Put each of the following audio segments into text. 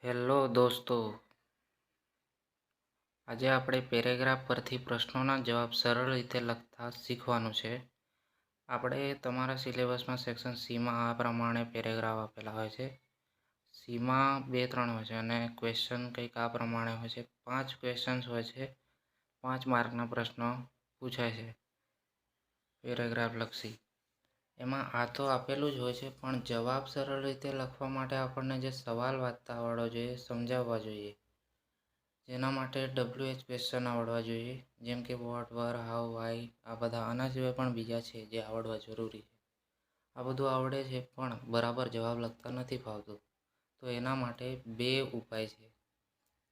Hello દોસ્તો, આજે આપણે પેરેગ્રાફ પરથી પ્રશ્નોના જવાબ સરળ રીતે લખતા શીખવાનું છે. આપણે તમારા સિલેબસમાં સેક્શન સીમાં આ પ્રમાણે પેરેગ્રાફ આપેલા હોય છે. સીમાં 2-3 હોય છે અને ક્વેશ્ચન કંઈક આ પ્રમાણે હોય છે. 5 ક્વેશ્ચન્સ હોય છે. 5 માર્કના પ્રશ્નો પૂછાય છે પેરેગ્રાફ લક્ષી. એમાં આ તો આપેલું જ હોય છે, પણ જવાબ સરળ રીતે લખવા માટે આપણને જે સવાલ વાંચતા આવડવો જોઈએ, સમજાવવા જોઈએ. જેના માટે WH ક્વેશ્ચન આવડવા જોઈએ, જેમ કે વોટ, વર, હાઉ, વાય. આ બધા આના સિવાય પણ બીજા છે જે આવડવા જરૂરી છે. આ બધું આવડે છે પણ બરાબર જવાબ લખતા નથી ફાવતું. તો એના માટે 2 ઉપાય છે.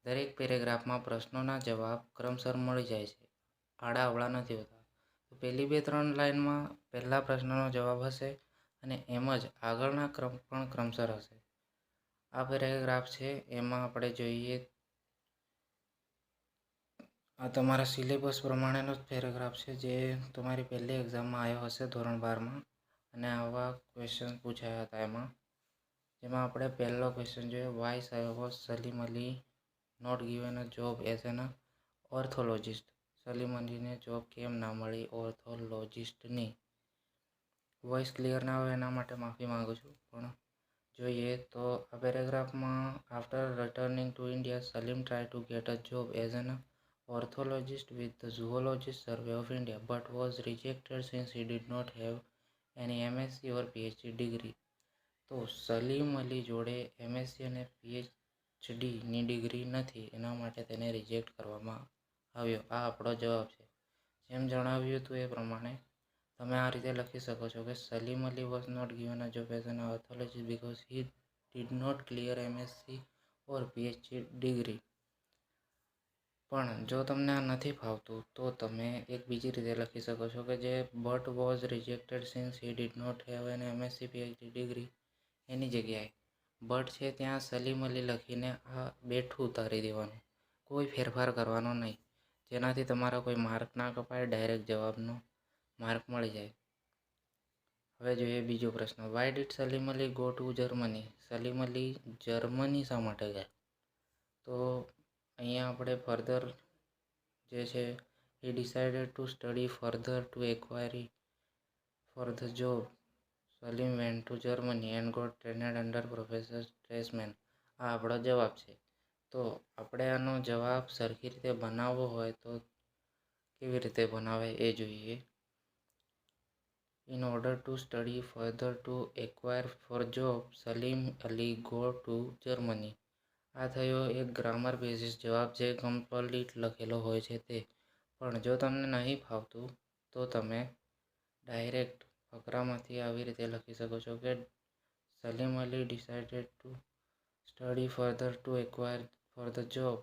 દરેક પેરેગ્રાફમાં પ્રશ્નોના જવાબ ક્રમશર મળી જાય છે, આડા અવળા નથી હોતા. તો પહેલી 2-3 લાઇનમાં પહેલા પ્રશ્નનો જવાબ હશે અને એમ જ આગળના ક્રમ પણ ક્રમશર હશે. આ પેરેગ્રાફ છે, એમાં આપણે જોઈએ. આ તમારા સિલેબસ પ્રમાણેનો જ પેરેગ્રાફ છે, જે તમારી પહેલી એક્ઝામમાં આવ્યો હશે ધોરણ 12માં, અને આવા ક્વેશ્ચન પૂછાયા હતા એમાં. જેમાં આપણે પહેલો ક્વેશ્ચન જોઈએ, why was Salim Ali not given a job as an ornithologist. Salim અલીને જોબ કેમ ના મળી ઓર્થોલોજિસ્ટની? વોઇસ ક્લિયર ના હોય એના માટે માફી માગું છું. પણ જોઈએ તો આ પેરેગ્રાફમાં, after returning to India, Salim try to get a job as an ornithologist with the Zoological Survey of India, but was rejected since he did not have any MSc or PhD degree. તો સલીમ અલી જોડે MSc અને PhDની degree નથી, એના માટે તેને reject કરવામાં આવ્યો. આ આપણો જવાબ છે. જેમ જણાવ્યું હતું એ પ્રમાણે તમે આ રીતે લખી શકો છો કે Salim Ali was not given a job as an ornithologist because he did not clear MSc or PhD degree. પણ જો તમને આ નથી ફાવતું તો તમે એક બીજી રીતે લખી શકો છો કે જે but was rejected since he did not have an MSc PhD degree, એની જગ્યાએ બટ છે ત્યાં સલીમ અલી લખીને આ બેઠું ઉતારી દેવાનું, કોઈ ફેરફાર કરવાનો નહીં, જેનાથી તમારા કોઈ માર્ક ના કપાય, ડાયરેક્ટ જવાબનો માર્ક મળી જાય. હવે જોઈએ બીજો પ્રશ્ન, why did Salim Ali go to Germany? Salim Ali Germany શા માટે ગયા? તો અહીંયા આપણે ફર્ધર જે છે, he decided to study further to acquire for the job. Salim went to Germany and got trained under professor Stresemann. આ આપણો જવાબ છે. તો આપણે આનો જવાબ સરખી રીતે બનાવવો હોય તો કેવી રીતે બનાવાય એ જોઈએ. In order to study further to acquire for job, Salim Ali go to Germany. આ થયો એક ગ્રામર બેઝિસ જવાબ, જે કમ્પ્લીટ લખેલો હોય છે તે. પણ જો તમને નહીં ફાવતું તો તમે ડાયરેક્ટ ફકરામાંથી આવી રીતે લખી શકો છો કે Salim Ali decided to study further to acquire for the job.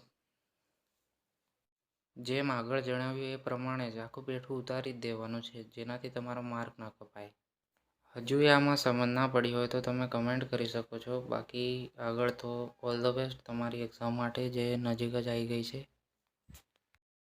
જેમ આગળ જણાવ્યું એ પ્રમાણે જ આખું બેઠું ઉતારી જ દેવાનું છે, જેનાથી તમારો માર્ક ના કપાય. હજુ આમાં સમજ ના પડી હોય તો તમે કમેન્ટ કરી શકો છો. બાકી આગળ તો ઓલ ધ બેસ્ટ તમારી એક્ઝામ માટે, જે નજીક જ આવી ગઈ છે.